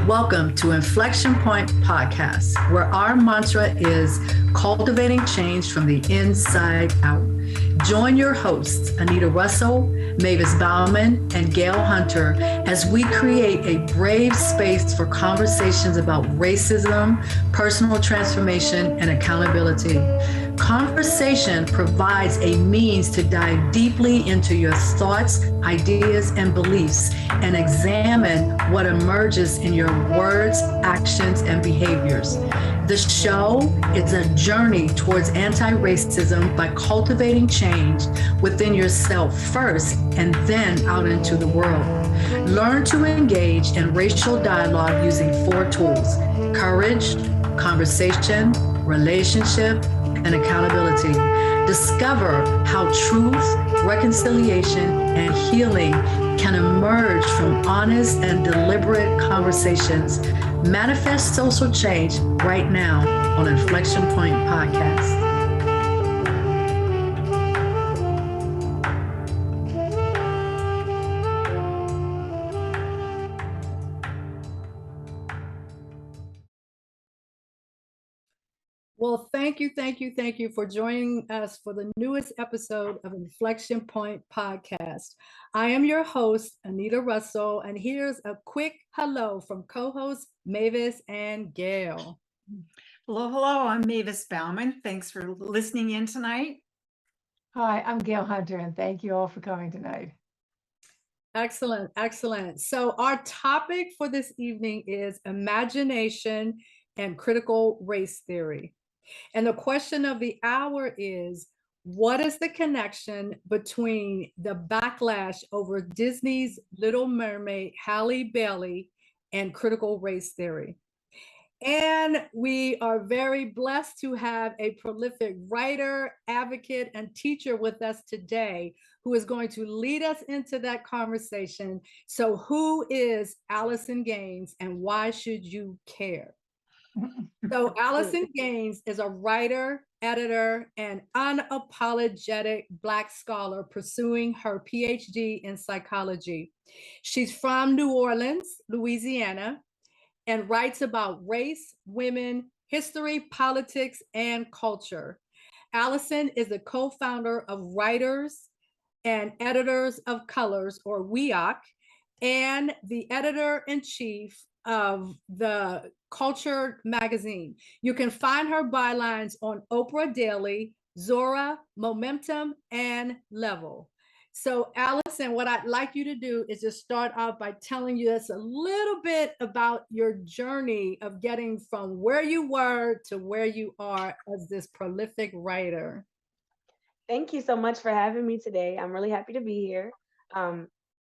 Welcome to Inflection Point Podcast, where our mantra is cultivating change from the inside out. Join your hosts, Anita Russell, Mavis Bauman, and Gail Hunter, as we create a brave space for conversations about racism, personal transformation, and accountability. Conversation provides a means to dive deeply into your thoughts, ideas, and beliefs and examine what emerges in your words, actions, and behaviors. The show is a journey towards anti-racism by cultivating change within yourself first and then out into the world. Learn to engage in racial dialogue using 4 tools: courage, conversation, relationship, and accountability. Discover how truth, reconciliation, and healing can emerge from honest and deliberate conversations. Manifest social change right now on Inflection Point Podcast. Well, thank you for joining us for the newest episode of Inflection Point Podcast. I am your host, Anita Russell, and here's a quick hello from co-hosts Mavis and Gail. Hello, I'm Mavis Bauman. Thanks for listening in tonight. Hi, I'm Gail Hunter, and thank you all for coming tonight. Excellent. So our topic for this evening is imagination and critical race theory. And the question of the hour is, what is the connection between the backlash over Disney's Little Mermaid, Halle Bailey, and critical race theory? And we are very blessed to have a prolific writer, advocate, and teacher with us today who is going to lead us into that conversation. So who is Allison Gaines and why should you care? So Allison Gaines is a writer, editor, and unapologetic Black scholar pursuing her Ph.D. in psychology. She's from New Orleans, Louisiana, and writes about race, women, history, politics, and culture. Allison is the co-founder of Writers and Editors of Colors, or WEOC, and the editor-in-chief of the Culture magazine. You can find her bylines on Oprah Daily, ZORA, Momentum, and Level. So Allison, what I'd like you to do is just start off by telling us a little bit about your journey of getting from where you were to where you are as this prolific writer. Thank you so much for having me today. I'm really happy to be here.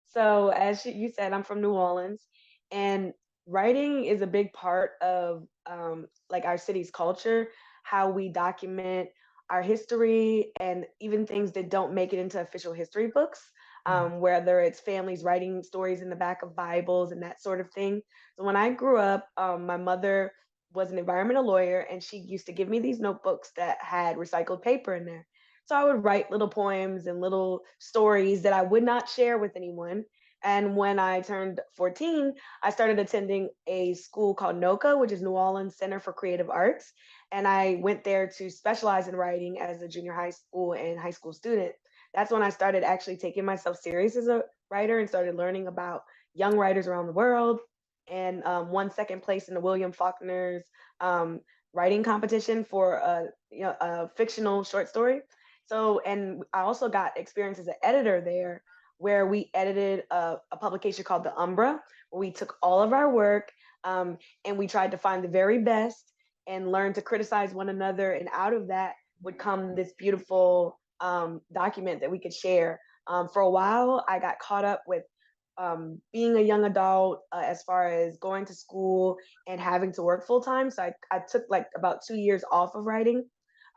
So as you said, I'm from New Orleans, and writing is a big part of like our city's culture, how we document our history and even things that don't make it into official history books, whether it's families writing stories in the back of Bibles and that sort of thing. So when I grew up, my mother was an environmental lawyer, and she used to give me these notebooks that had recycled paper in there. So I would write little poems and little stories that I would not share with anyone. And when I turned 14, I started attending a school called NOCA, which is New Orleans Center for Creative Arts. And I went there to specialize in writing as a junior high school and high school student. That's when I started actually taking myself serious as a writer and started learning about young writers around the world, and won second place in the William Faulkner's writing competition for a fictional short story. So, and I also got experience as an editor there, where we edited a publication called The Umbra, where we took all of our work and we tried to find the very best and learn to criticize one another. And out of that would come this beautiful document that we could share. For a while, I got caught up with being a young adult as far as going to school and having to work full time. So I took like about 2 years off of writing.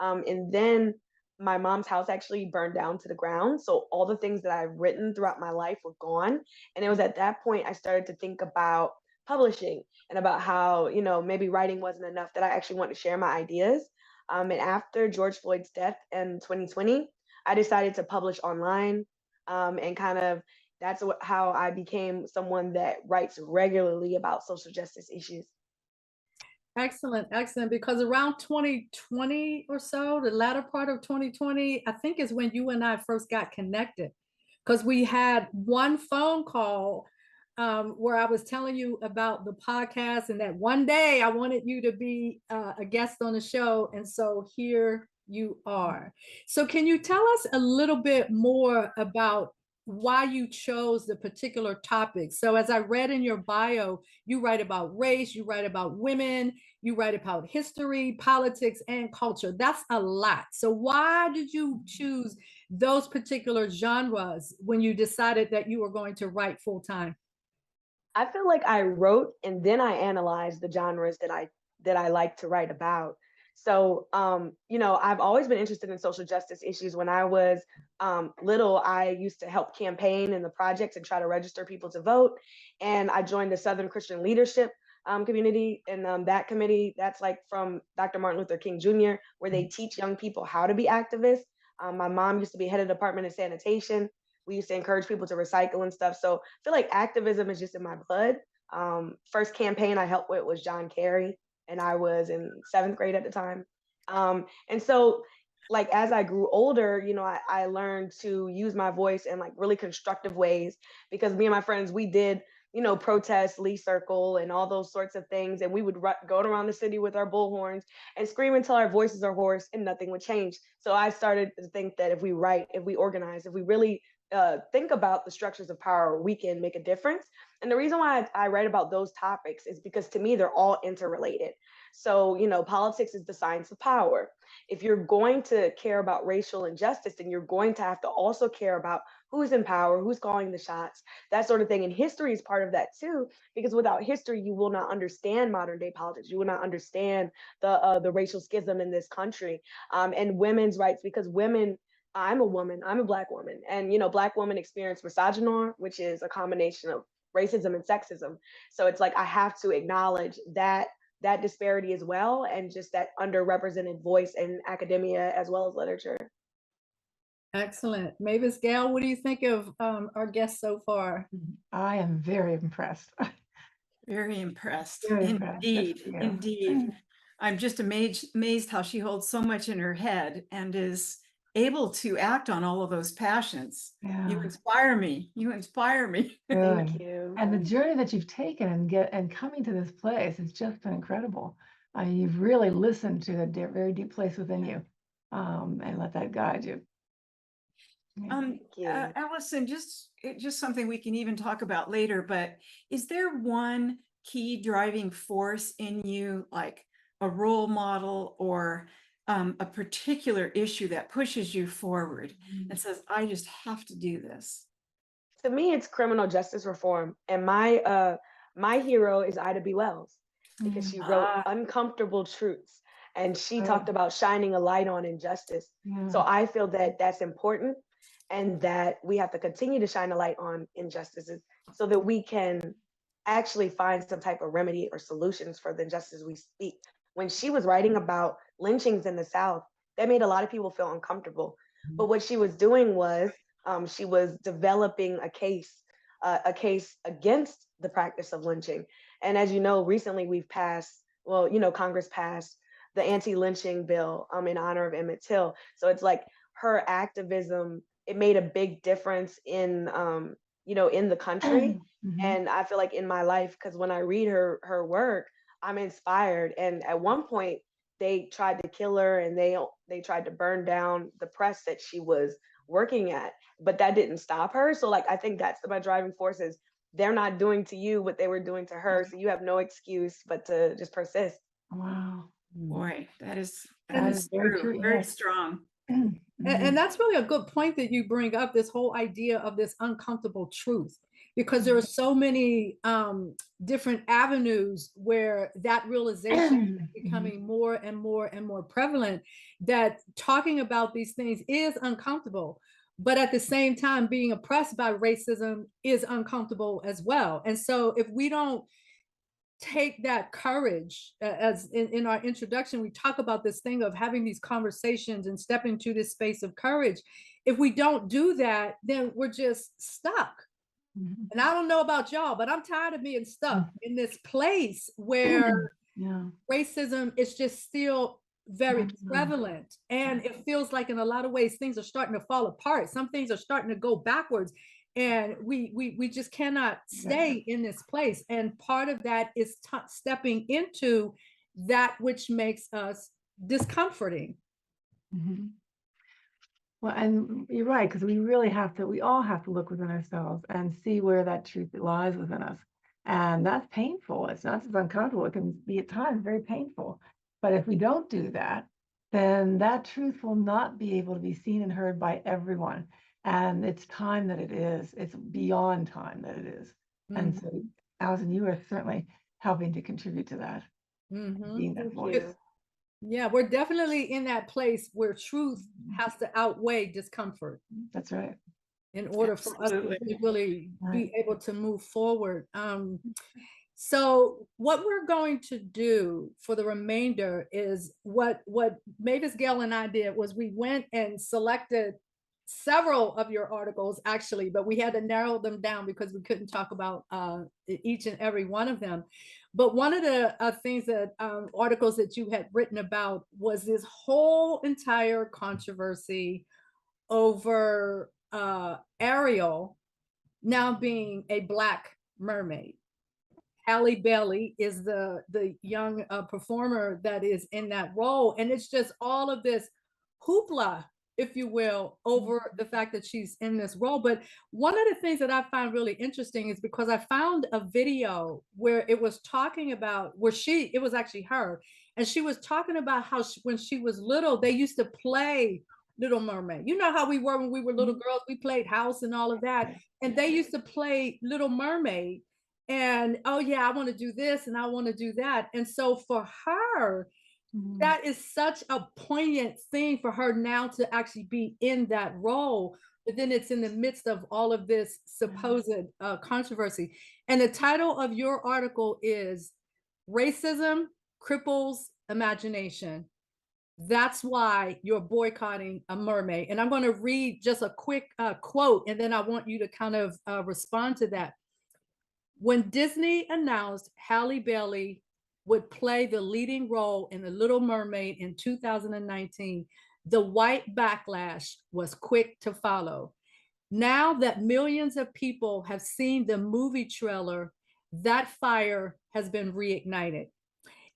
And then my mom's house actually burned down to the ground. So all the things that I've written throughout my life were gone. And it was at that point I started to think about publishing and about how, maybe writing wasn't enough, that I actually wanted to share my ideas. And after George Floyd's death in 2020, I decided to publish online, and kind of how I became someone that writes regularly about social justice issues. Excellent, excellent. Because around 2020 or so, the latter part of 2020, I think is when you and I first got connected. Because we had one phone call where I was telling you about the podcast, and that one day I wanted you to be a guest on the show. And so here you are. So, can you tell us a little bit more about why you chose the particular topic? So, as I read in your bio, you write about race, you write about women, you write about history, politics, and culture. That's a lot. So, why did you choose those particular genres when you decided that you were going to write full time? I feel like I wrote and then I analyzed the genres that I like to write about. So, I've always been interested in social justice issues. When I was little, I used to help campaign in the projects and try to register people to vote. And I joined the Southern Christian Leadership community, and that committee, that's like from Dr. Martin Luther King Jr., where they teach young people how to be activists. My mom used to be head of department of sanitation. We used to encourage people to recycle and stuff. So I feel like activism is just in my blood. First campaign I helped with was John Kerry, and I was in 7th grade at the time. And so, like, as I grew older, I learned to use my voice in like really constructive ways, because me and my friends, we did, protest, Lee Circle, and all those sorts of things. And we would go around the city with our bullhorns and scream until our voices are hoarse and nothing would change. So I started to think that if we write, if we organize, if we really think about the structures of power, we can make a difference. And the reason why I write about those topics is because to me, they're all interrelated. So, politics is the science of power. If you're going to care about racial injustice, then you're going to have to also care about who's in power, who's calling the shots, that sort of thing. And history is part of that too, because without history, you will not understand modern day politics. You will not understand the racial schism in this country, and women's rights, because women, I'm a woman, I'm a Black woman, and Black women experience misogyny, which is a combination of racism and sexism. So it's like I have to acknowledge that disparity as well, and just that underrepresented voice in academia as well as literature. Excellent. Mavis, Gail, what do you think of our guests so far? I am very impressed. Very impressed. Very impressed. Indeed, Yeah. indeed. I'm just amazed how she holds so much in her head and is able to act on all of those passions. You Yeah. inspire me. You inspire me. Thank Good. you. And the journey that you've taken and coming to this place has just been incredible. You've really listened to the very deep place within you, and let that guide you. Yeah. Thank you. Allison, just something we can even talk about later, but is there one key driving force in you, like a role model or a particular issue that pushes you forward and says, I just have to do this? To me, it's criminal justice reform, and my hero is Ida B. Wells, because she wrote Ah, Uncomfortable Truths, and she Good. talked about shining a light on injustice. Yeah. So I feel that that's important, and that we have to continue to shine a light on injustices so that we can actually find some type of remedy or solutions for the injustices we speak. When she was writing about lynchings in the South, that made a lot of people feel uncomfortable. But what she was doing was, she was developing a case against the practice of lynching. And as you know, recently we've passed, well, Congress passed the anti-lynching bill in honor of Emmett Till. So it's like her activism, it made a big difference in the country. Mhm. And I feel like in my life, because when I read her work, I'm inspired. And at one point, they tried to kill her, and they tried to burn down the press that she was working at, but that didn't stop her. So like I think that's my driving force is they're not doing to you what they were doing to her. So you have no excuse but to just persist. Wow. boy, that is That is very true. very Yes. strong. Mhm. And that's really a good point that you bring up, this whole idea of this uncomfortable truth, because there are so many different avenues where that realization is becoming more and more and more prevalent, that talking about these things is uncomfortable, but at the same time being oppressed by racism is uncomfortable as well. And so if we don't take that courage, as in our introduction, we talk about this thing of having these conversations and stepping to this space of courage. If we don't do that, then we're just stuck. Mhm. And I don't know about y'all, but I'm tired of being stuck in this place where Yeah. racism is just still very Absolutely. prevalent. And it feels like in a lot of ways, things are starting to fall apart. Some things are starting to go backwards. And we just cannot stay in this place. And part of that is stepping into that which makes us discomforting. Mhm. Well, and you're right, because we really have to, we all have to look within ourselves and see where that truth lies within us. And that's painful. It's not just uncomfortable, it can be at times very painful. But if we don't do that, then that truth will not be able to be seen and heard by everyone. And it's time that it is. It's beyond time that it is. And so, Allison, you are certainly helping to contribute to that, being that Thank voice. you. Yeah, we're definitely in that place where truth has to outweigh discomfort That's right. in order for us to Absolutely. really be Right. able to move forward. So what we're going to do for the remainder is what Mavis, Gail, and I did was we went and selected several of your articles, actually, but we had to narrow them down because we couldn't talk about each and every one of them. But one of the things that articles that you had written about was this whole entire controversy over Ariel now being a Black mermaid. Halle Bailey is the young performer that is in that role, and it's just all of this hoopla, if you will, over the fact that she's in this role. But one of the things that I find really interesting is because I found a video where it was talking about where it was actually her, and she was talking about how when she was little, they used to play Little Mermaid. You know how we were when we were little girls, we played house and all of that, and they used to play Little Mermaid. And oh yeah, I want to do this and I want to do that. And so for her, that is such a poignant thing for her now to actually be in that role. But then it's in the midst of all of this supposed controversy. And the title of your article is Racism Cripples Imagination. That's why you're boycotting a mermaid. And I'm going to read just a quick quote, and then I want you to kind of respond to that. When Disney announced Halle Bailey would play the leading role in The Little Mermaid in 2019, the white backlash was quick to follow. Now that millions of people have seen the movie trailer, that fire has been reignited.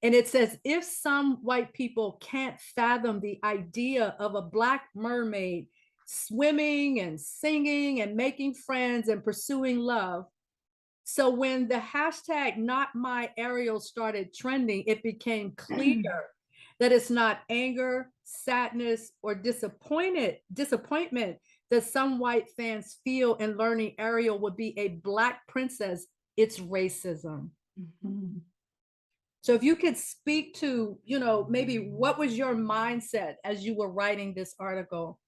And it says, if some white people can't fathom the idea of a Black mermaid swimming and singing and making friends and pursuing love, so when the hashtag not my Ariel started trending, it became clear that it's not anger, sadness, or disappointment that some white fans feel in learning Ariel would be a Black princess. It's racism. So if you could speak to, maybe what was your mindset as you were writing this article?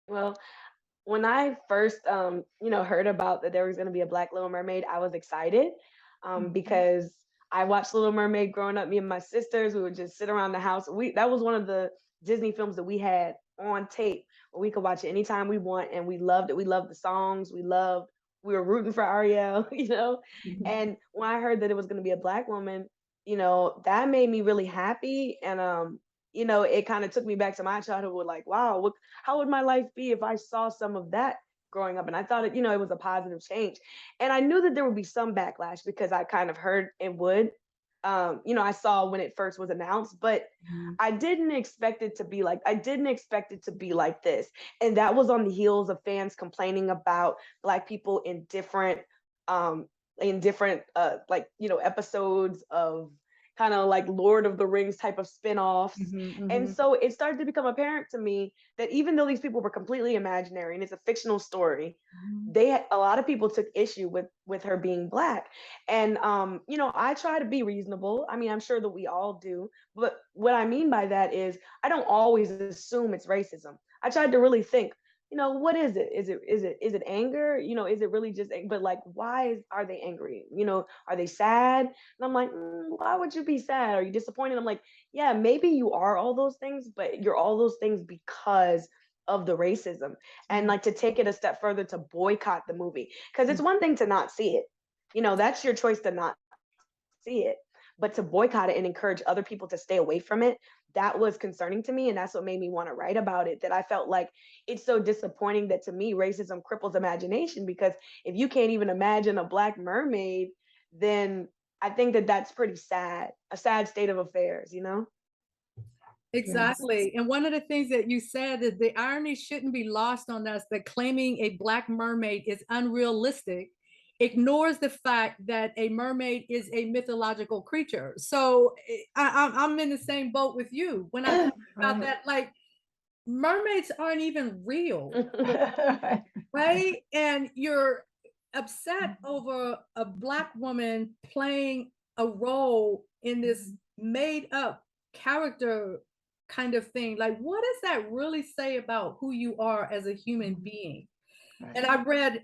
Well, when I first, heard about that there was going to be a Black Little Mermaid, I was excited because I watched Little Mermaid growing up. Me and my sisters, we would just sit around the house. That was one of the Disney films that we had on tape where we could watch it anytime we want, and we loved it. We loved the songs. We were rooting for Ariel, And when I heard that it was going to be a Black woman, that made me really happy. And it kind of took me back to my childhood, like, wow, how would my life be if I saw some of that growing up? And I thought it was a positive change. And I knew that there would be some backlash because I kind of heard it would. I saw when it first was announced, but I didn't expect it to be like this. And that was on the heels of fans complaining about Black people in different episodes of kind of like Lord of the Rings type of spin-offs. And so it started to become apparent to me that even though these people were completely imaginary and it's a fictional story, a lot of people took issue with her being Black. And I try to be reasonable. I mean, I'm sure that we all do, but what I mean by that is I don't always assume it's racism. I tried to really think, what is it? Is it anger? Is it really just, but like, are they angry? Are they sad? And I'm like, why would you be sad? Are you disappointed? I'm like, yeah, maybe you are all those things, but you're all those things because of the racism. And like, to take it a step further, to boycott the movie, because it's one thing to not see it. That's your choice to not see it, but to boycott it and encourage other people to stay away from it, that was concerning to me. And that's what made me want to write about it. That I felt like it's so disappointing that, to me, racism cripples imagination, because if you can't even imagine a Black mermaid, then I think that that's pretty sad, a sad state of affairs. Exactly. And one of the things that you said is the irony shouldn't be lost on us, that claiming a Black mermaid is unrealistic ignores the fact that a mermaid is a mythological creature. So I'm in the same boat with you when I think about that. Like, mermaids aren't even real, right? And you're upset over a Black woman playing a role in this made up character kind of thing. Like, what does that really say about who you are as a human being? And I read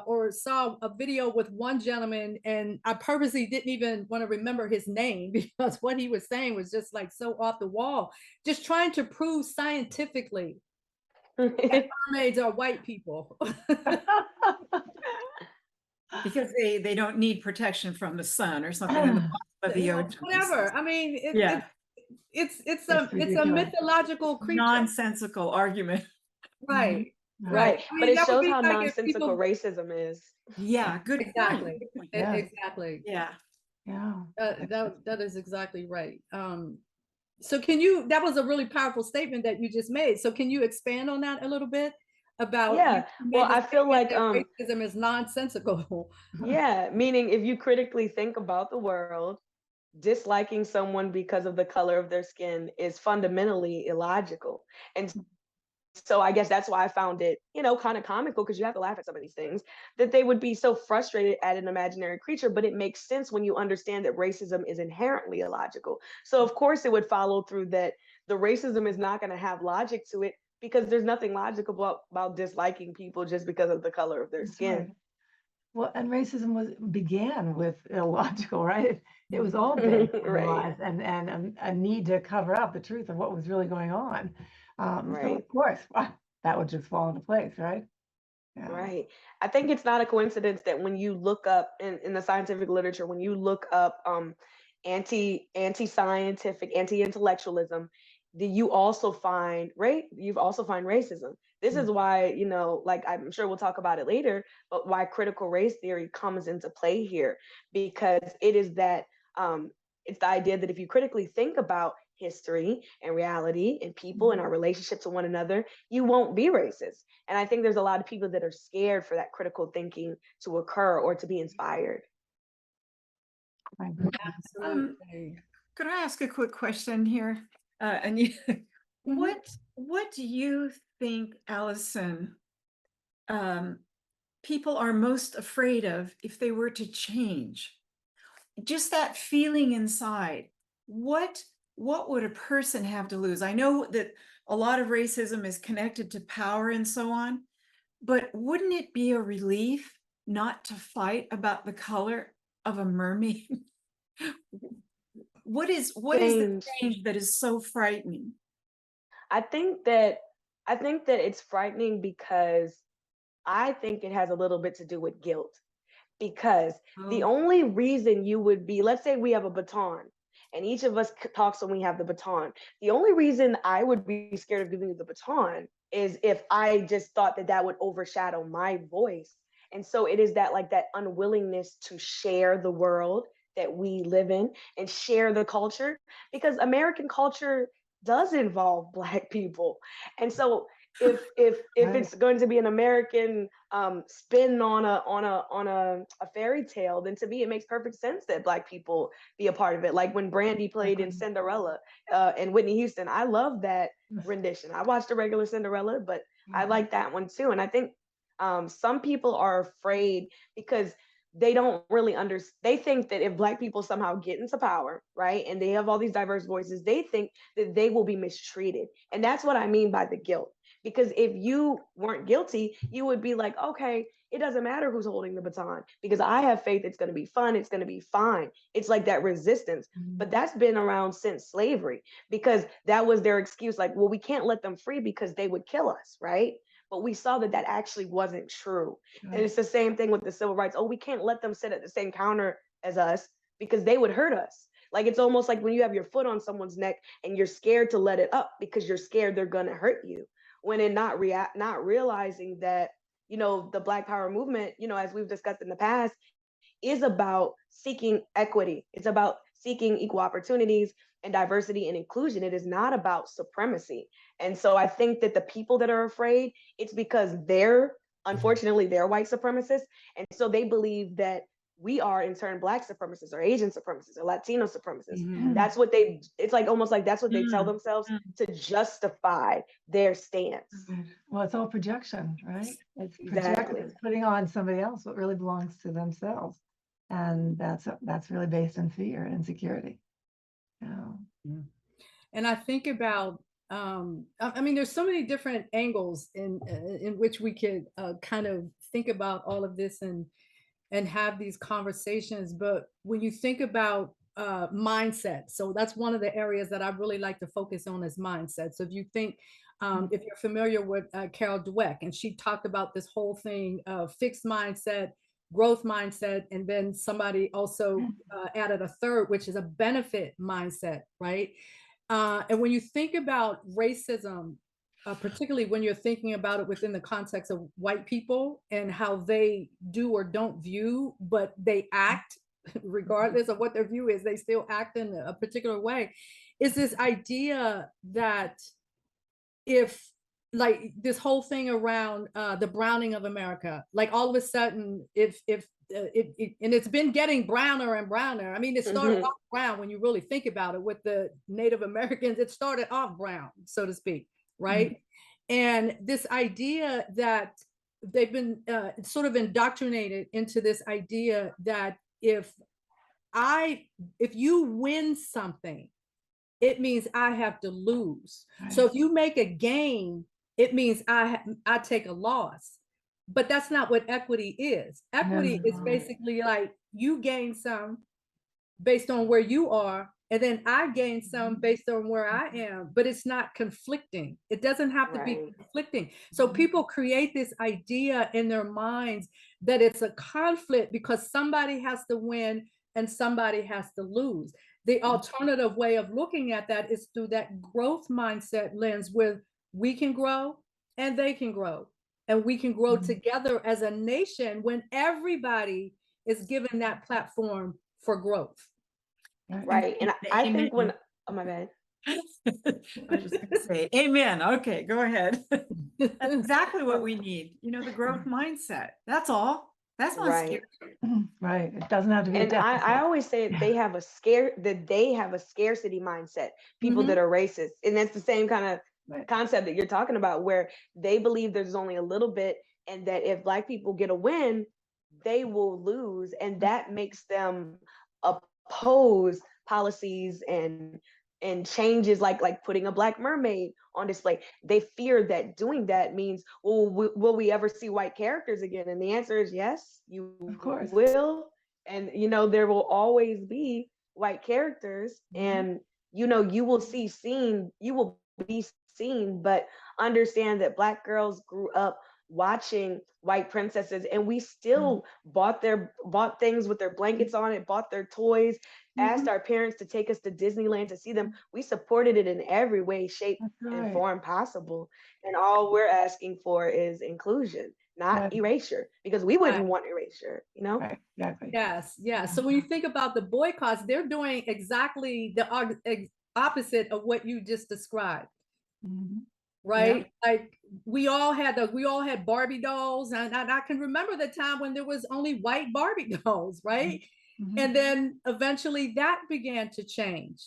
or saw a video with one gentleman, and I purposely didn't even want to remember his name because what he was saying was just like so off the wall, just trying to prove scientifically that mermaids are white people. Because they don't need protection from the sun or something in the bottom of the ocean. Whatever. I mean, it's a mythological creature. Nonsensical argument. Right. Right. I mean, But it that would shows be how like if nonsensical people- racism is. Yeah, good Exactly. point. Yeah. Exactly. Yeah. Yeah. That is exactly right. So that was a really powerful statement that you just made. So can you expand on that a little bit about? Yeah. Well, I feel like racism is nonsensical. yeah, meaning if you critically think about the world, disliking someone because of the color of their skin is fundamentally illogical. And so I guess that's why I found it, kind of comical, because you have to laugh at some of these things, that they would be so frustrated at an imaginary creature. But it makes sense when you understand that racism is inherently illogical. So of course it would follow through that the racism is not going to have logic to it, because there's nothing logical about disliking people just because of the color of their That's skin. right. Well, and racism began with illogical, right? It was all based on Right. lies and a need to cover up the truth of what was really going on. So Right. of course, that would just fall into place, right? Yeah. Right. I think it's not a coincidence that when you look up in the scientific literature, when you look up anti-scientific, anti-intellectualism, you also find racism. This is why, like, I'm sure we'll talk about it later, but why critical race theory comes into play here, because it is that it's the idea that if you critically think about history and reality and people and our relationship to one another, you won't be racist. And I think there's a lot of people that are scared for that critical thinking to occur or to be inspired. Absolutely. Could I ask a quick question here? And what do you think, Allison, people are most afraid of if they were to change? Just that feeling inside. What would a person have to lose? I know that a lot of racism is connected to power and so on, but wouldn't it be a relief not to fight about the color of a mermaid? What is the change that is so frightening? I think that it's frightening because I think it has a little bit to do with guilt. Because the only reason you would be, let's say we have a baton and each of us talks when we have the baton. The only reason I would be scared of giving you the baton is if I just thought that would overshadow my voice. And so it is that, like, that unwillingness to share the world that we live in and share the culture, because American culture does involve Black people. And so if it's going to be an American spin on a fairy tale, then to me it makes perfect sense that Black people be a part of it. Like when Brandy played in Cinderella and Whitney Houston, I love that rendition. I watched a regular Cinderella, but I like that one too. And I think some people are afraid because they don't really understand. They think that if Black people somehow get into power, right, and they have all these diverse voices, they think that they will be mistreated. And that's what I mean by the guilt. Because if you weren't guilty, you would be like, okay, it doesn't matter who's holding the baton because I have faith it's going to be fun, it's going to be fine. It's like that resistance. But that's been around since slavery because that was their excuse. Like, well, we can't let them free because they would kill us, right? But we saw that that actually wasn't true. And it's the same thing with the civil rights. Oh, we can't let them sit at the same counter as us because they would hurt us. Like it's almost like when you have your foot on someone's neck and you're scared to let it up because you're scared they're going to hurt you. When in not realizing that, you know, the Black Power movement, you know, as we've discussed in the past, is about seeking equity. It's about seeking equal opportunities and diversity and inclusion. It is not about supremacy. And so I think that the people that are afraid, it's because unfortunately, they're white supremacists. And so they believe that we are in turn Black supremacists or Asian supremacists or Latino supremacists. That's what it's like almost like that's what they tell themselves to justify their stance. Well, it's all projection, right? It's Exactly. it's putting on somebody else what really belongs to themselves. And that's really based in fear and insecurity. And I think about, I mean, there's so many different angles in which we could kind of think about all of this and have these conversations. But when you think about mindset, so that's one of the areas that I really like to focus on is mindset. So if you think, if you're familiar with Carol Dweck, and she talked about this whole thing of fixed mindset, growth mindset, and then somebody also added a third, which is a benefit mindset, right? And when you think about racism, particularly when you're thinking about it within the context of white people and how they do or don't view, but they act regardless of what their view is, they still act in a particular way, is this idea that if like this whole thing around the browning of America, like all of a sudden, if and it's been getting browner and browner. I mean, it started off brown when you really think about it with the Native Americans. It started off brown, so to speak, right? And this idea that they've been sort of indoctrinated into this idea that if you win something, it means I have to lose. So if you make a gain, it means I take a loss. But that's not what equity is. Equity is basically like you gain some based on where you are, and then I gain some based on where I am, but it's not conflicting. It doesn't have to be conflicting. So people create this idea in their minds that it's a conflict because somebody has to win and somebody has to lose. The alternative way of looking at that is through that growth mindset lens where we can grow and they can grow. And we can grow together as a nation when everybody is given that platform for growth. Right. And I think when, oh my bad. I was just going to say, amen. Okay, go ahead. That's exactly what we need. You know, the growth mindset. That's all. That's not scary. Right. It doesn't have to be. And I always say they have a scarcity mindset, people that are racist. And that's the same kind of concept that you're talking about, where they believe there's only a little bit, and that if Black people get a win, they will lose. And that makes them oppose policies and changes like putting a Black mermaid on display. They fear that doing that means, well, will we ever see white characters again? And the answer is yes, you will. And you know, there will always be white characters, and you know, you will be seen, but understand that Black girls grew up watching white princesses, and we still bought things with their blankets on it, bought their toys, asked our parents to take us to Disneyland to see them. We supported it in every way, shape, and form possible. And all we're asking for is inclusion, not erasure, because we wouldn't want erasure, you know? Exactly. Yes, yes. So when you think about the boycotts, they're doing exactly the opposite of what you just described. Right? Like we all had Barbie dolls, and I can remember the time when there was only white Barbie dolls, right? And then eventually that began to change.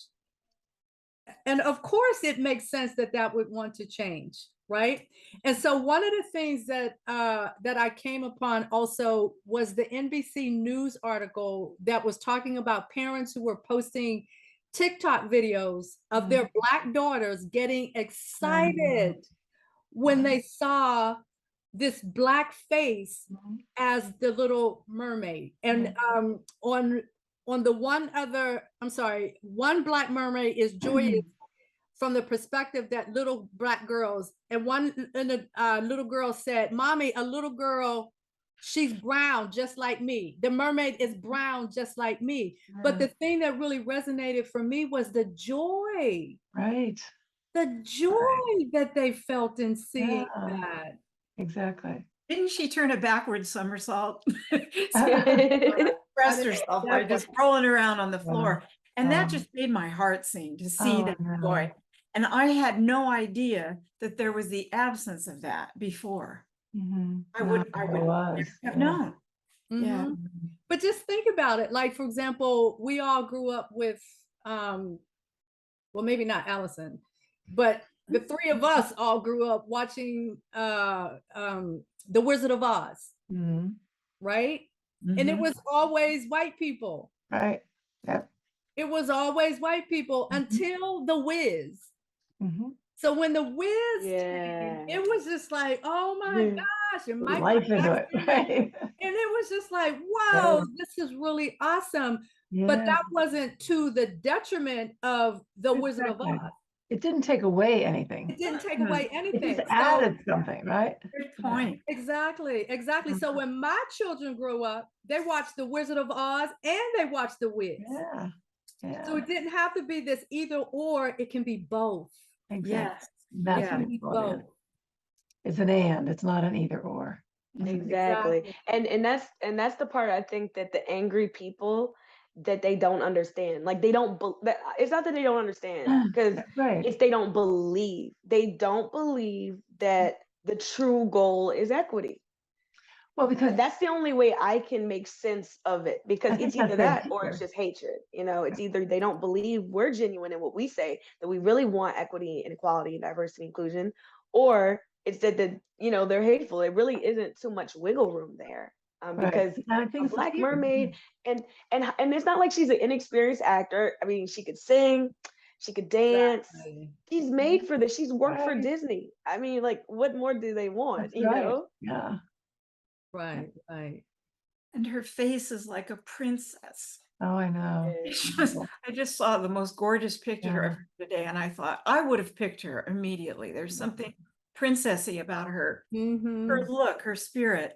And of course it makes sense that that would want to change, right? And so one of the things that I came upon also was the NBC News article that was talking about parents who were posting TikTok videos of their Black daughters getting excited when they saw this Black face as the Little Mermaid. And on the one Black mermaid is joyous from the perspective that little Black girls, and little girl said, "Mommy, a little girl, she's brown just like me. The mermaid is brown just like me." But the thing that really resonated for me was the joy. Right. The joy that they felt in seeing that. Exactly. Didn't she turn a backward somersault? Oh, Expressed herself by just rolling around on the floor. And that Oh. just made my heart sing to see Oh, that I know. joy. And I had no idea that there was the absence of that before. I would never have known. Yeah. Mhm. But just think about it. Like, for example, we all grew up with, well, maybe not Allison, but the three of us all grew up watching The Wizard of Oz, right? And it was always white people. Right. Yep. It was always white people until The Wiz. So when The Wiz came, it was just like, oh my gosh, and Michael Life into Jackson, it, right? and it was just like, whoa, this is really awesome. But that wasn't to the detriment of The Wizard of Oz. It didn't take away anything. It didn't take away It anything. just added something, right? Good point. Exactly. So when my children grow up, they watch The Wizard of Oz and they watch The Wiz. So it didn't have to be this either or, it can be both. Exactly. That's what it's both. It's an and, it's not an either or. Exactly. And that's the part I think that the angry people, that they don't understand. Like they don't it's not that they don't understand, because it's they don't believe that the true goal is equity. Well, because that's the only way I can make sense of it, because it's either that or it's just hatred. You know, it's either they don't believe we're genuine in what we say, that we really want equity and equality and diversity and inclusion, or it's that they're hateful. It really isn't too much wiggle room there. Because a Black mermaid, and it's not like she's an inexperienced actor. I mean, she could sing, she could dance. She's made for this. She's worked for Disney. I mean, like, what more do they want? You know? Yeah. Right. And her face is like a princess. Oh, I know. I just saw the most gorgeous picture of her today, and I thought I would have picked her immediately. There's something princessy about her. Her look, her spirit.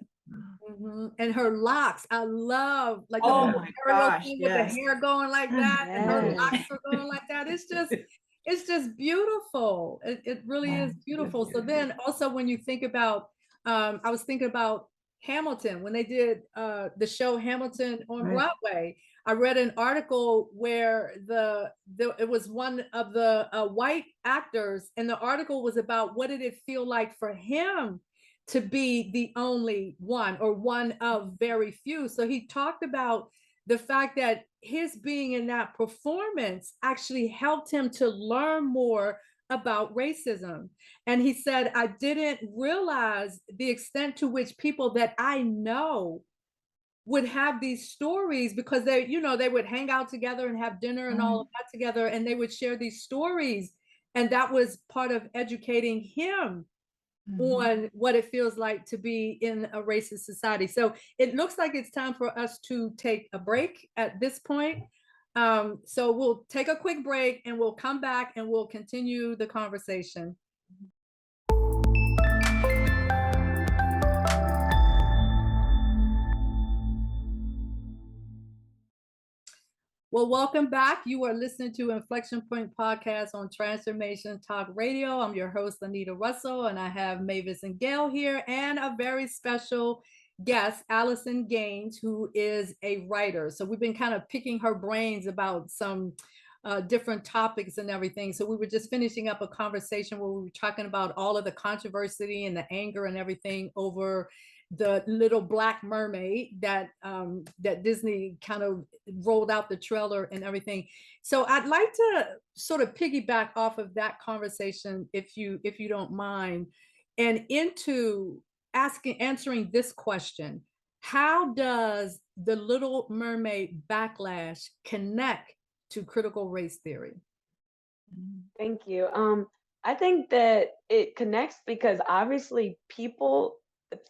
And her locks, I love, like, oh my gosh, with the hair going like that, and her locks are going like that. It's just beautiful. It really is beautiful. So then also when you think about, I was thinking about Hamilton, when they did the show Hamilton on Broadway. I read an article where it was one of the white actors, and the article was about what did it feel like for him to be the only one, or one of very few. So he talked about the fact that his being in that performance actually helped him to learn more about racism. And he said, I didn't realize the extent to which people that I know would have these stories, because they would hang out together and have dinner and all of that together, and they would share these stories. And that was part of educating him on what it feels like to be in a racist society. So it looks like it's time for us to take a break at this point. So we'll take a quick break and we'll come back and we'll continue the conversation. Well, welcome back. You are listening to Inflection Point Podcast on Transformation Talk Radio. I'm your host, Anita Russell, and I have Mavis and Gail here, and a very special guest, Allison Gaines, who is a writer. So we've been kind of picking her brains about some different topics and everything. So we were just finishing up a conversation where we were talking about all of the controversy and the anger and everything over the little Black mermaid that Disney kind of rolled out the trailer and everything. So I'd like to sort of piggyback off of that conversation, if you don't mind, and into answering this question: how does the Little Mermaid backlash connect to critical race theory? Thank you. I think that it connects because obviously people,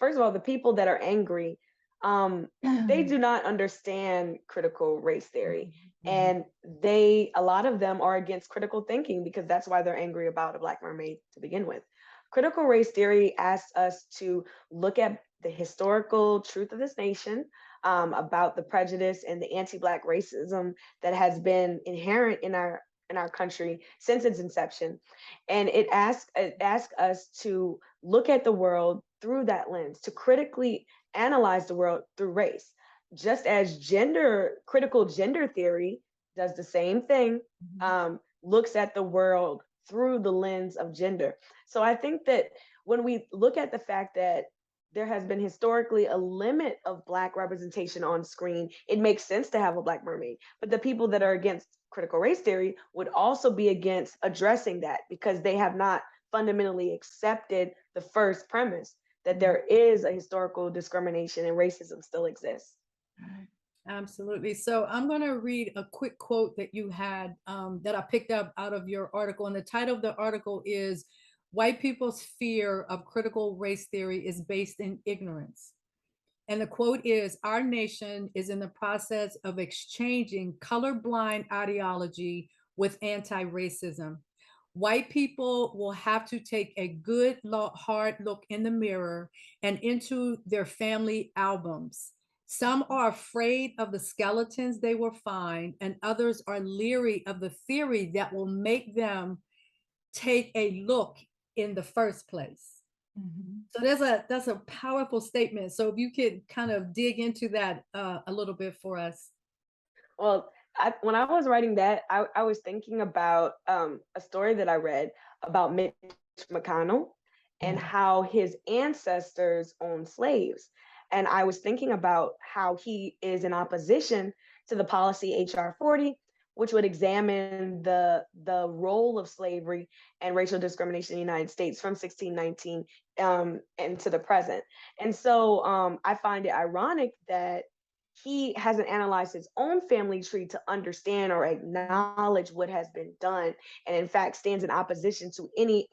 first of all, the people that are angry, they do not understand critical race theory. And a lot of them are against critical thinking because that's why they're angry about a Black mermaid to begin with. Critical race theory asks us to look at the historical truth of this nation, about the prejudice and the anti-Black racism that has been inherent in our country since its inception, and it asks us to look at the world through that lens, to critically analyze the world through race, just as critical gender theory does the same thing, looks at the world through the lens of gender. So I think that when we look at the fact that there has been historically a limit of Black representation on screen, it makes sense to have a Black mermaid. But the people that are against critical race theory would also be against addressing that because they have not fundamentally accepted the first premise that there is a historical discrimination and racism still exists. Absolutely. So I'm going to read a quick quote that you had that I picked up out of your article. And the title of the article is "White People's Fear of Critical Race Theory is Based in Ignorance." And the quote is, "Our nation is in the process of exchanging colorblind ideology with anti-racism. White people will have to take a good, hard look in the mirror and into their family albums. Some are afraid of the skeletons they will find, and others are leery of the theory that will make them take a look in the first place." So that's a powerful statement. So if you could kind of dig into that a little bit for us. Well, when I was writing that, I was thinking about a story that I read about Mitch McConnell and how his ancestors owned slaves. And I was thinking about how he is in opposition to the policy HR 40, which would examine the role of slavery and racial discrimination in the United States from 1619 and to the present. And so I find it ironic that he hasn't analyzed his own family tree to understand or acknowledge what has been done, and in fact stands in opposition to any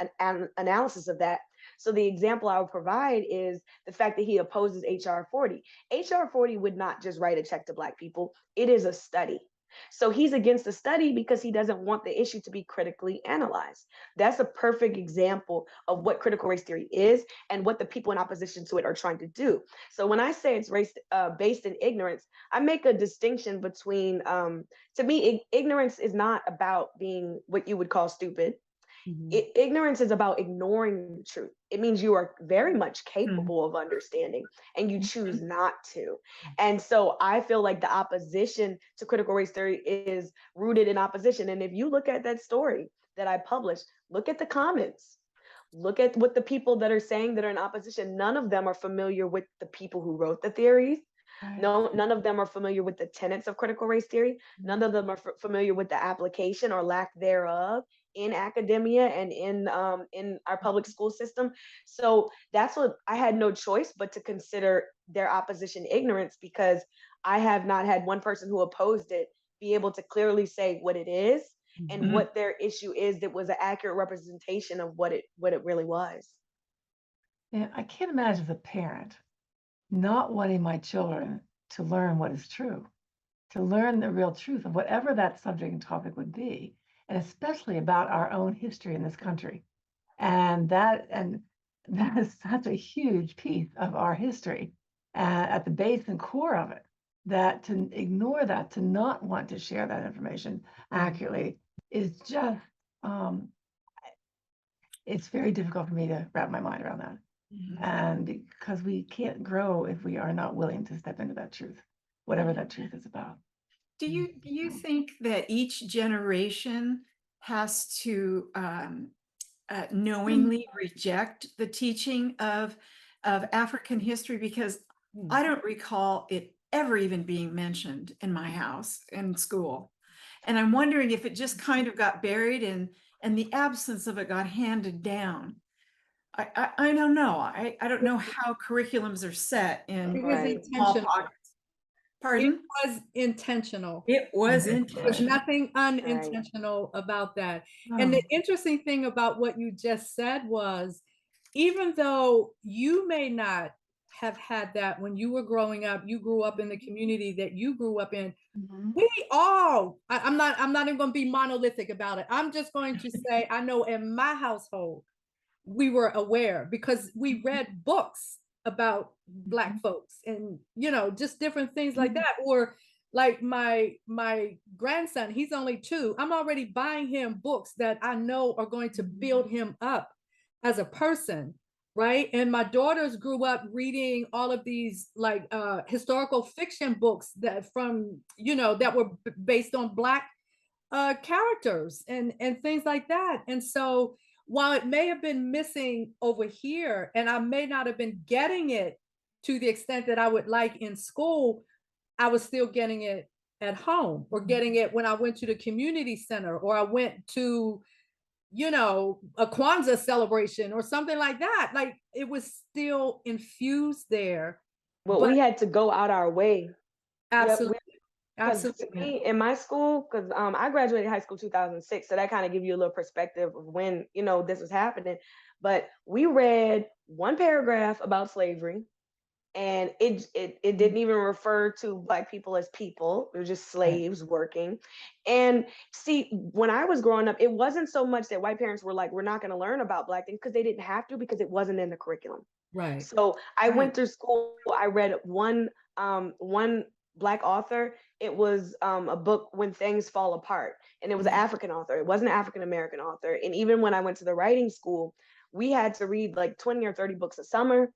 analysis of that. So the example I would provide is the fact that he opposes HR 40. HR 40 would not just write a check to Black people, it is a study. So he's against the study because he doesn't want the issue to be critically analyzed. That's a perfect example of what critical race theory is and what the people in opposition to it are trying to do. So when I say it's race based in ignorance, I make a distinction between, to me, ignorance is not about being what you would call stupid. Ignorance is about ignoring the truth. It means you are very much capable of understanding and you choose not to. And so I feel like the opposition to critical race theory is rooted in opposition. And if you look at that story that I published, look at the comments, look at what the people that are saying that are in opposition, none of them are familiar with the people who wrote the theories. No, none of them are familiar with the tenets of critical race theory. None of them are familiar with the application or lack thereof in academia and in our public school system. So that's what I had no choice but to consider their opposition ignorance, because I have not had one person who opposed it be able to clearly say what it is and what their issue is that was an accurate representation of what it really was. Yeah, I can't imagine as a parent not wanting my children to learn what is true, to learn the real truth of whatever that subject and topic would be, and especially about our own history in this country. And that is such a huge piece of our history at the base and core of it, that to ignore that, to not want to share that information accurately is just, it's very difficult for me to wrap my mind around that. And because we can't grow if we are not willing to step into that truth, whatever that truth is about. Do you think that each generation has to knowingly reject the teaching of African history? Because I don't recall it ever even being mentioned in my house in school. And I'm wondering if it just kind of got buried and the absence of it got handed down. I don't know. I don't know how curriculums are set in It was Right. small intentional. pockets. Pardon? was intentional. It was There was intentional. nothing unintentional about that. And Oh, the interesting thing about what you just said was, even though you may not have had that when you were growing up, you grew up in the community that you grew up in. mhm. We all, I'm not even going to be monolithic about it. I'm just going to say, I know in my household, we were aware because we read books about Black folks and, you know, just different things like that. Or like my grandson, he's only 2. I'm already buying him books that I know are going to build him up as a person, right? And my daughters grew up reading all of these like historical fiction books that from, you know, that were based on Black characters and things like that. And so while it may have been missing over here, and I may not have been getting it to the extent that I would like in school, I was still getting it at home, or getting it when I went to the community center, or I went to, you know, a Kwanzaa celebration or something like that. Like it was still infused there. Well, But we had to go out our way. Yep, absolutely, because to absolutely. me, in my school, because I graduated high school 2006, so that kind of give you a little perspective of when, you know, this was happening. But we read one paragraph about slavery, and it didn't even refer to Black people as people. It was just slaves working. And see, when I was growing up, it wasn't so much that white parents were like, we're not going to learn about Black things, because they didn't have to, because it wasn't in the curriculum. Right. So I Right. went through school, I read one Black author. It was a book, When Things Fall Apart, and it was an African author. It wasn't an African American author. And even when I went to the writing school, we had to read like 20 or 30 books a summer,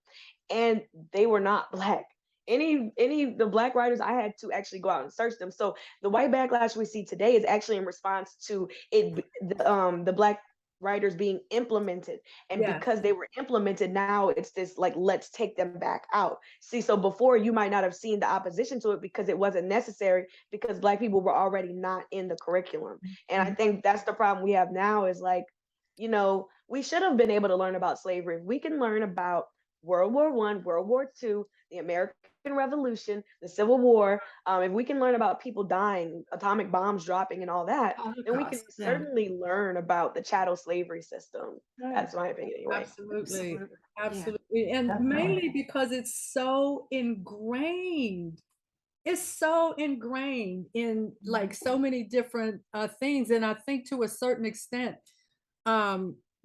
and they were not Black. Any of the Black writers, I had to actually go out and search them. So the white backlash we see today is actually in response to it, the Black writers being implemented. And Yes. because they were implemented, now it's this like, let's take them back out. See, so before you might not have seen the opposition to it because it wasn't necessary, because Black people were already not in the curriculum. And I think that's the problem we have now, is like, you know, we should have been able to learn about slavery. If we can learn about World War I, World War II, the American Revolution, the Civil War, if we can learn about people dying, atomic bombs dropping, and all that, then we can Holocaust, yeah. certainly learn about the chattel slavery system. Right. That's my opinion, anyway. Absolutely. Absolutely. Yeah. Absolutely. And Definitely. mainly because it's so ingrained. It's so ingrained in like so many different things. And I think to a certain extent,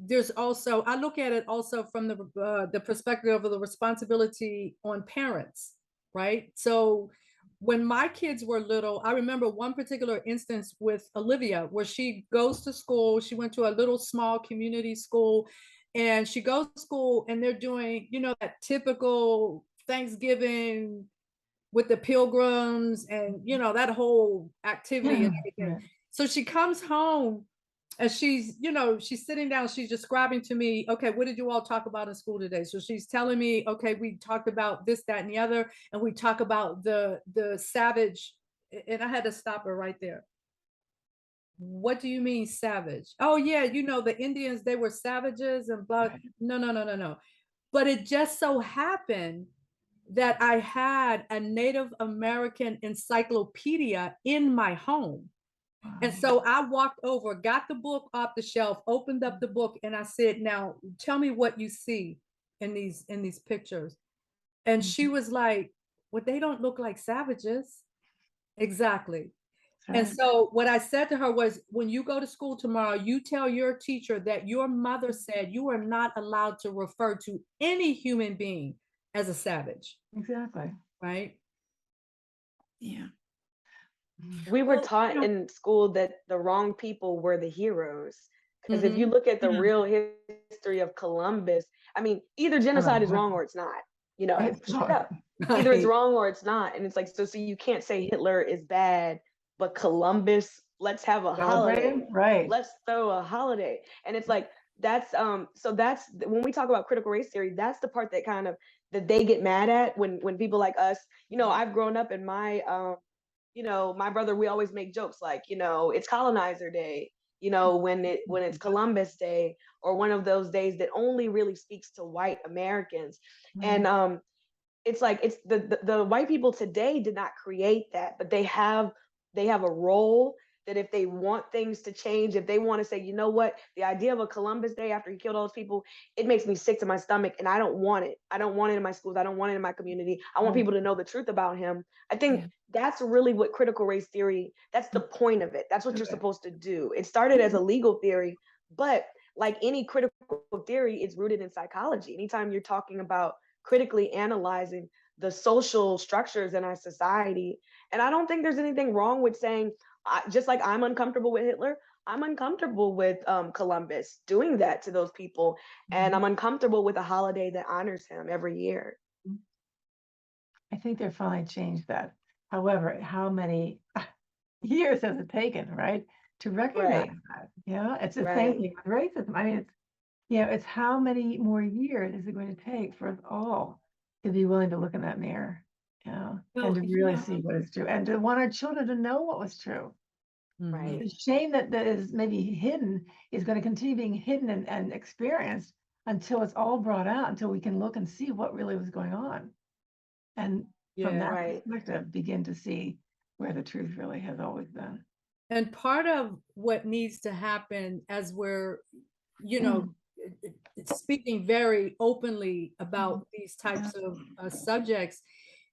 there's also, I look at it also from the perspective of the responsibility on parents, right? So when my kids were little, I remember one particular instance with Olivia where she goes to school. She went to a little small community school, and she goes to school and they're doing, you know, that typical Thanksgiving with the pilgrims and, you know, that whole activity and everything. Right. So she comes home and she's, you know, she's sitting down, she's describing to me, okay, what did you all talk about in school today? So she's telling me, okay, we talked about this, that, and the other, and we talk about the savage. And I had to stop her right there. What do you mean savage? Oh yeah, you know, the Indians, they were savages and blah. No, no, no, no, no. But it just so happened that I had a Native American encyclopedia in my home. And so I walked over, got the book off the shelf, opened up the book, and I said, now tell me what you see in these pictures. And she was like, well, they don't look like savages. Exactly. And Right. so what I said to her was, when you go to school tomorrow, you tell your teacher that your mother said you are not allowed to refer to any human being as a savage, Exactly. right? Yeah. We were Well, taught you know, in school that the wrong people were the heroes. Because if you mhm. look at the Yeah. real history of Columbus, I mean, either genocide is wrong or it's not, you know, Right. straight up. Either it's Right. wrong or it's not. And it's like, so you can't say Hitler is bad, but Columbus, let's have a holiday. Celebrating? Right. Let's throw a holiday. And it's like, that's so that's when we talk about critical race theory, that's the part that kind of that they get mad at when people like us, you know, I've grown up in my you know, my brother, we always make jokes like, you know, it's colonizer day, you know, when it's Columbus Day, or one of those days that only really speaks to white Americans. And it's like it's the white people today did not create that, but they have a role that if they want things to change, if they want to say, you know what, the idea of a Columbus Day after he killed all those people, it makes me sick to my stomach, and I don't want it. I don't want it in my schools. I don't want it in my community. I want Right. people to know the truth about him. I Yeah. think that's really what critical race theory, that's the point of it. That's what you're Right. supposed to do. It started as a legal theory, but like any critical theory, it's rooted in psychology. Anytime you're talking about critically analyzing the social structures in our society, and I don't think there's anything wrong with saying, just like I'm uncomfortable with Hitler, I'm uncomfortable with Columbus doing that to those people, and I'm uncomfortable with a holiday that honors him every year. I think they're finally changed that. However, how many years has it taken, right, to recognize Right, that? Yeah, it's the same right. thing with racism. I mean, it's how many more years is it going to take for us all to be willing to look in that mirror, and Well, to really see what is true, and to want our children to know what was true. Mhm. The shame that is maybe hidden is going to continue being hidden and experienced until it's all brought out, until we can look and see what really was going on. And from Yeah. that Right. perspective, begin to see where the truth really has always been. And part of what needs to happen as we're, you know, speaking very openly about these types of subjects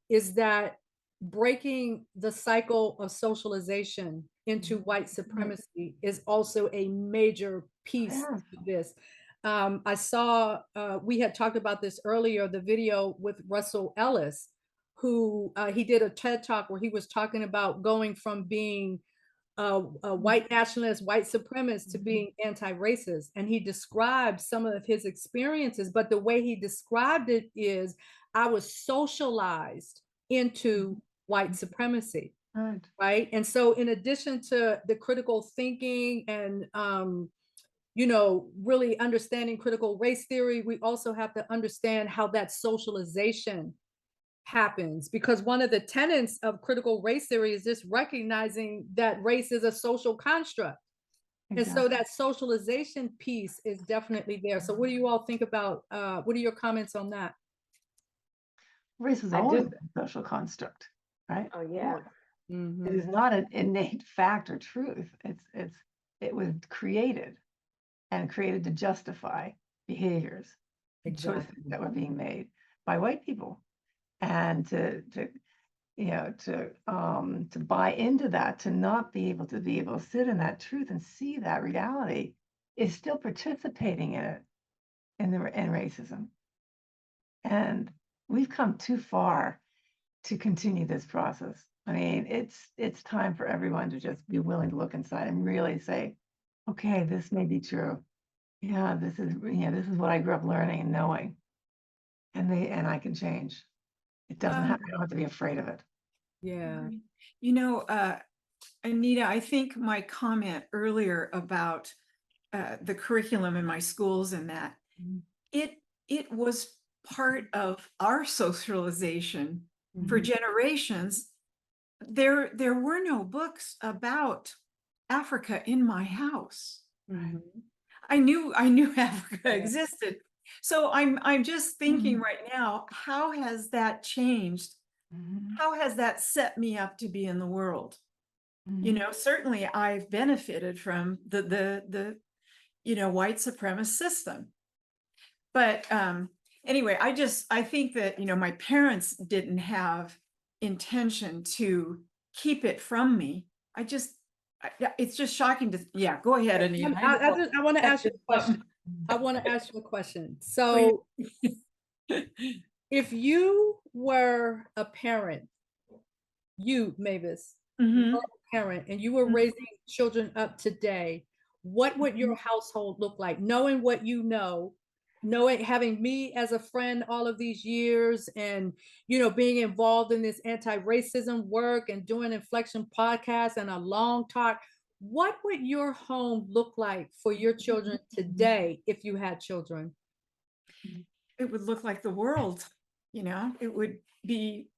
is that breaking the cycle of socialization into white supremacy is also a major piece Yes. of this. I saw, we had talked about this earlier, the video with Russell Ellis, who he did a TED talk where he was talking about going from being a white nationalist, white supremacist to being anti-racist. And he described some of his experiences, but the way he described it is, I was socialized into white supremacy, Right. right? And so in addition to the critical thinking and, really understanding critical race theory, we also have to understand how that socialization happens, because one of the tenets of critical race theory is just recognizing that race is a social construct. And so Exactly. that socialization piece is definitely there. So what do you all think about, what are your comments on that? Race has I always do. been a social construct, right? Oh yeah. It is not an innate fact or truth. It was created to justify behaviors and choices Exactly. that were being made by white people, and to buy into that, to not be able to sit in that truth and see that reality is still participating in it, in racism. And we've come too far to continue this process. I mean, it's time for everyone to just be willing to look inside and really say, okay, this may be true. Yeah, this is what I grew up learning and knowing. And I can change. It doesn't have, I don't have to be afraid of it. Yeah. You know, Anita, I think my comment earlier about the curriculum in my schools and that it was part of our socialization for generations. There were no books about Africa in my house. I knew Africa existed. So I'm just thinking right now, how has that changed? How has that set me up to be in the world? You know, certainly I've benefited from the white supremacist system. But anyway, I think that, my parents didn't have intention to keep it from me. It's just shocking to, yeah, go ahead, Anita. I want to ask you a question. I want to ask you a question. So if you were a parent, you, Mavis, Mhm. were a parent, and you were raising children up today, what would your household look like? Knowing what you know, having me as a friend all of these years, and being involved in this anti-racism work and doing Inflection podcast and a long talk, what would your home look like for your children today if you had children? It would look like the world, it would be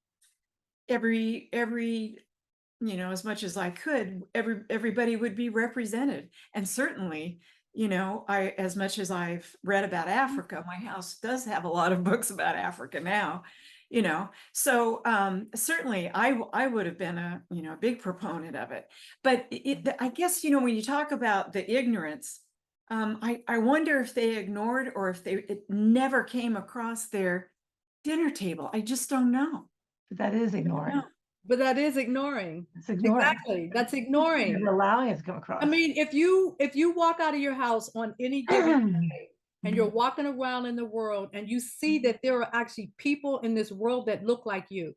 every as much as I could, everybody would be represented. And certainly, as much as I've read about Africa, my house does have a lot of books about Africa now. you know. So certainly I would have been a, you know, a big proponent of it. But I guess, you know, when you talk about the ignorance, I wonder if they ignored or if it never came across their dinner table. I just don't know. But that is ignoring. No. But that is ignoring. It's ignoring. Exactly. That's ignoring. You're allowing it to come across. I mean, if you walk out of your house on any given day and you're walking around in the world and you see that there are actually people in this world that look like you,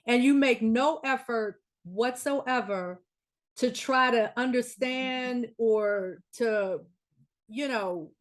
and you make no effort whatsoever to try to understand or to, you know,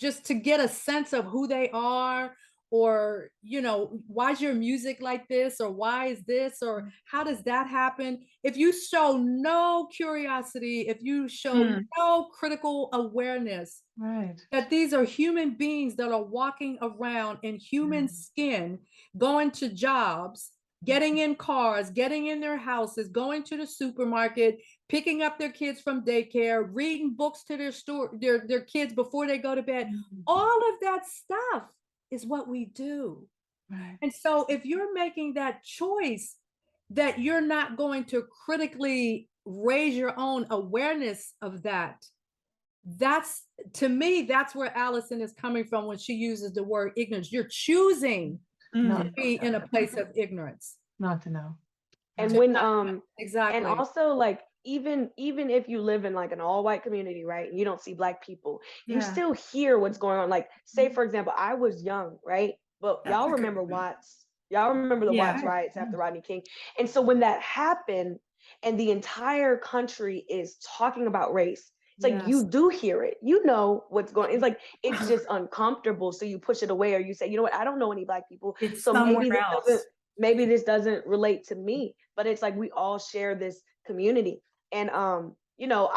just to get a sense of who they are, or, you know, why is your music like this, or why is this, or how does that happen? If you show no curiosity, if you show no critical awareness, Right. that these are human beings that are walking around in human skin, going to jobs, getting in cars, getting in their houses, going to the supermarket, picking up their kids from daycare, reading books to their kids before they go to bed. All of that stuff is what we do. Right. And so if you're making that choice that you're not going to critically raise your own awareness of that, that's, to me, that's where Allison is coming from when she uses the word ignorance. You're choosing to be in a place of ignorance. Not to know. And when Exactly. and also, like, even if you live in like an all white community, right, and you don't see Black people, you still hear what's going on. Like, say for example, I was young, right, but That's y'all a good remember point. Watts, y'all remember the Yeah. Watts riots after Rodney King. And so when that happened and the entire country is talking about race, it's like, you do hear it, you know what's going, it's like, it's just uncomfortable, so you push it away, or you say, you know what, I don't know any Black people, It's so somewhere else. maybe this doesn't relate to me. But it's like we all share this community. And you know,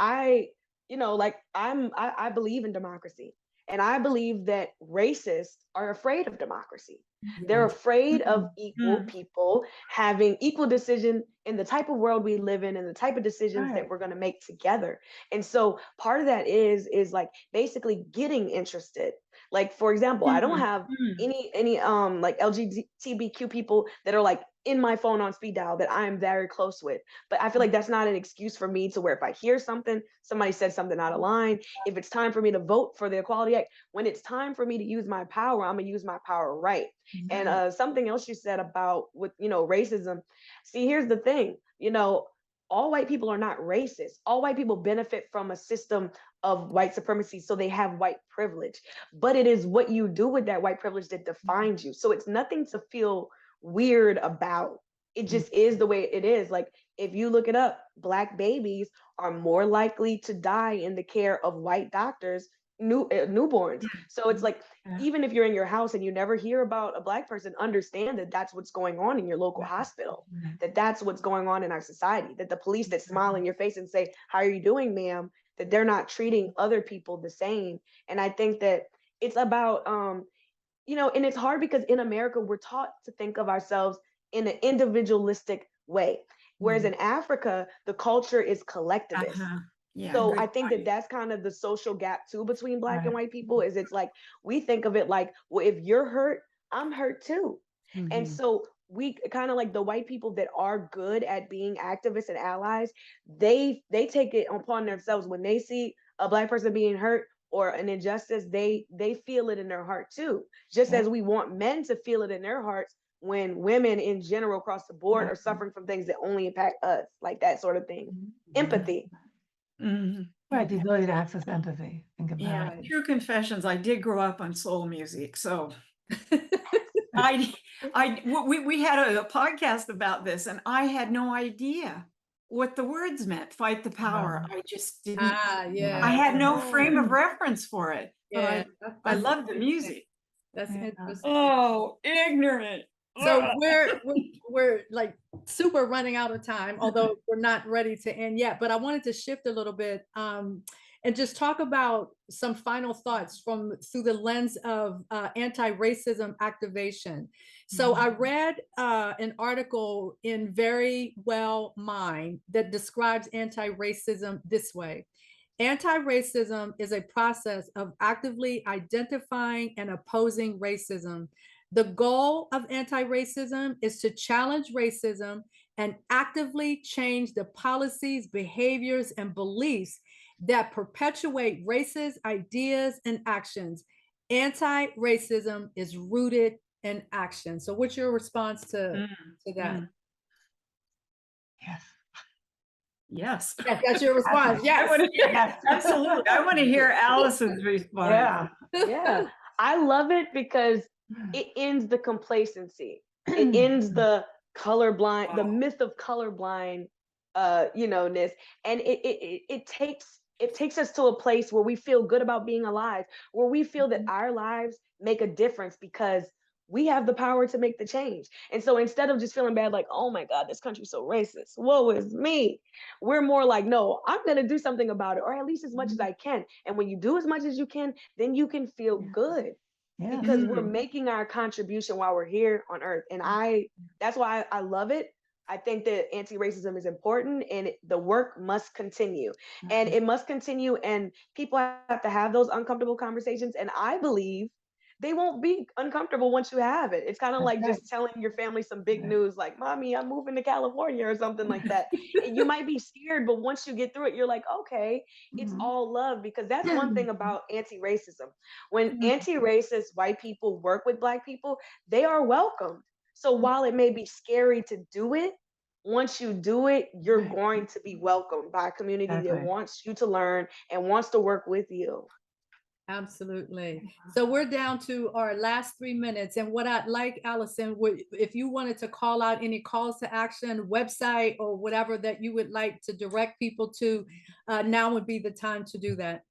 like, I believe in democracy, and I believe that racists are afraid of democracy. They're afraid of equal people having equal decision in the type of world we live in and the type of decisions that we're going to make together. And so part of that is like basically getting interested. Like, for example, I don't have any like LGBTQ people that are like in my phone on speed dial that I am very close with. But I feel like that's not an excuse for me to, where if I hear something, somebody said something out of line, if it's time for me to vote for the Equality Act, when it's time for me to use my power, I'm gonna use my power right. And something else you said about, with, you know, racism. See, here's the thing, you know, all white people are not racist. All white people benefit from a system of white supremacy, so they have white privilege. But it is what you do with that white privilege that defines you. So it's nothing to feel weird about. It just is the way it is. Like, if you look it up, Black babies are more likely to die in the care of white doctors, newborns. So it's like, even if you're in your house and you never hear about a Black person, understand that that's what's going on in your local hospital, that that's what's going on in our society, that the police that smile in your face and say, how are you doing, ma'am, that they're not treating other people the same. And I think that it's about, you know, and it's hard because in America, we're taught to think of ourselves in an individualistic way. Whereas in Africa, the culture is collectivist. Yeah, So I think that that's kind of the social gap too between Black and white people, is it's like, we think of it like, well, if you're hurt, I'm hurt too. And so we kind of, like, the white people that are good at being activists and allies, they take it upon themselves when they see a Black person being hurt or an injustice, they feel it in their heart too. Just as we want men to feel it in their hearts when women in general across the board are suffering from things that only impact us, like that sort of thing. Empathy. Right, the ability to access empathy and Yeah, compassion. true confessions. I did grow up on soul music, so we had a podcast about this, and I had no idea what the words meant. Fight the power. I just didn't. I had no frame of reference for it. But I love the music. That's interesting. Oh, ignorant. So we're like super running out of time, although we're not ready to end yet. But I wanted to shift a little bit and just talk about some final thoughts through the lens of anti-racism activation. So I read an article in Very Well Mind that describes anti-racism this way. Anti-racism is a process of actively identifying and opposing racism, The goal of anti-racism is to challenge racism and actively change the policies, behaviors, and beliefs that perpetuate racist ideas and actions. Anti-racism is rooted in action. So what's your response to that? Yes. Yes. Yes, that's your response. Yes. Yes. Absolutely. I want to hear Allison's response. Yeah. I love it because it ends the complacency. It ends the colorblind, the myth of colorblind, ness, and it takes us to a place where we feel good about being alive, where we feel that our lives make a difference because we have the power to make the change. And so instead of just feeling bad, like, oh my God, this country's so racist, woe is me, we're more like, no, I'm going to do something about it, or at least as much as I can. And when you do as much as you can, then you can feel good because we're making our contribution while we're here on earth. And that's why I love it. I think that anti-racism is important, and the work must continue, and it must continue, and people have to have those uncomfortable conversations. And I believe they won't be uncomfortable once you have it. It's kind of like just telling your family some big news, like, mommy, I'm moving to California or something like that. And you might be scared, but once you get through it, you're like, okay, it's all love. Because that's one thing about anti-racism. When anti-racist white people work with Black people, they are welcomed. So while it may be scary to do it, once you do it, you're going to be welcomed by a community that wants you to learn and wants to work with you. Absolutely. So we're down to our last 3 minutes. And what I'd like, Allison, if you wanted to call out any calls to action, website, or whatever that you would like to direct people to, now would be the time to do that.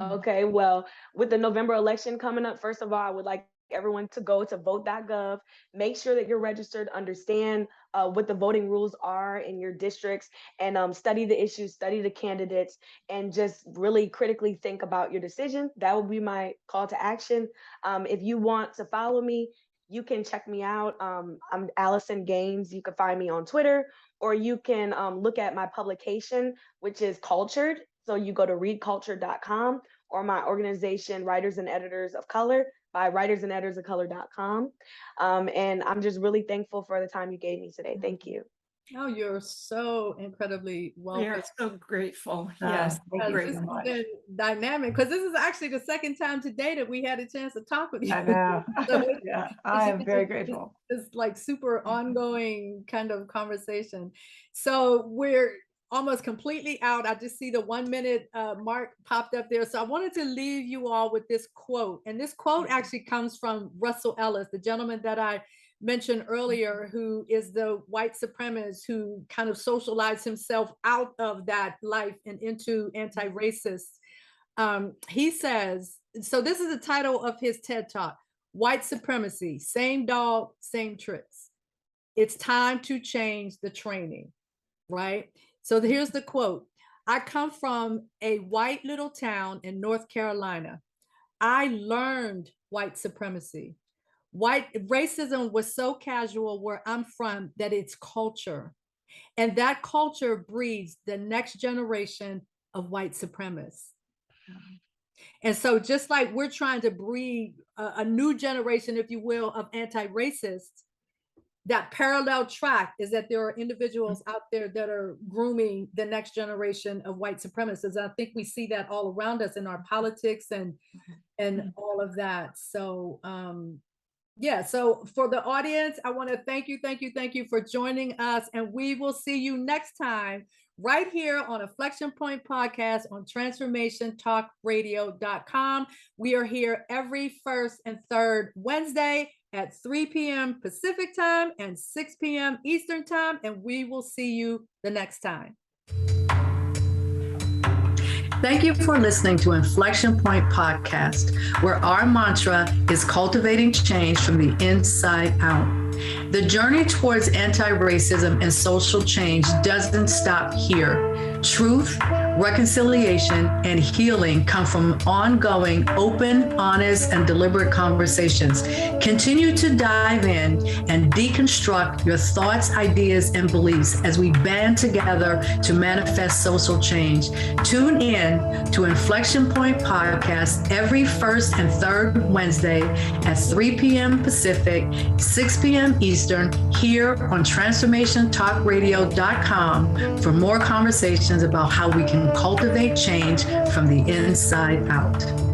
Okay, well, with the November election coming up, first of all, I would like everyone to go to vote.gov, make sure that you're registered, understand what the voting rules are in your districts, and study the issues, study the candidates, and just really critically think about your decision. That would be my call to action. If you want to follow me, you can check me out. I'm Allison Gaines. You can find me on Twitter, or you can look at my publication, which is Cultured. So you go to readculture.com, or my organization, Writers and Editors of Color, by writersandeditorsofcolor.com. And I'm just really thankful for the time you gave me today. Thank you. Oh, you're so incredibly welcome. We are so grateful. Yes, Yes, thank you This so has much. been dynamic, because this is actually the second time today that we had a chance to talk with you. I know. So Yeah, I am very grateful. It's like super ongoing kind of conversation. So we're almost completely out. I just see the 1 minute mark popped up there. So I wanted to leave you all with this quote. And this quote actually comes from Russell Ellis, the gentleman that I mentioned earlier, who is the white supremacist who kind of socialized himself out of that life and into anti-racist. He says, so this is the title of his TED Talk, White Supremacy, Same Dog, Same Tricks. It's time to change the training, right? So here's the quote. I come from a white little town in North Carolina. I learned white supremacy. White racism was so casual where I'm from that it's culture. And that culture breeds the next generation of white supremacists. And so just like we're trying to breed a new generation, if you will, of anti-racists, that parallel track is that there are individuals out there that are grooming the next generation of white supremacists. I think we see that all around us in our politics and all of that. So yeah, so for the audience, I want to thank you for joining us, and we will see you next time right here on InflexionPoint podcast on transformationtalkradio.com. We are here every first and third Wednesday at 3 p.m. Pacific time and 6 p.m. Eastern time, and we will see you the next time. Thank you for listening to Inflection Point Podcast, where our mantra is cultivating change from the inside out. The journey towards anti-racism and social change doesn't stop here. Truth, reconciliation, and healing come from ongoing, open, honest, and deliberate conversations. Continue to dive in and deconstruct your thoughts, ideas, and beliefs as we band together to manifest social change. Tune in to Inflection Point Podcast every first and third Wednesday at 3 p.m. Pacific, 6 p.m. Eastern, here on TransformationTalkRadio.com for more conversations about how we can cultivate change from the inside out.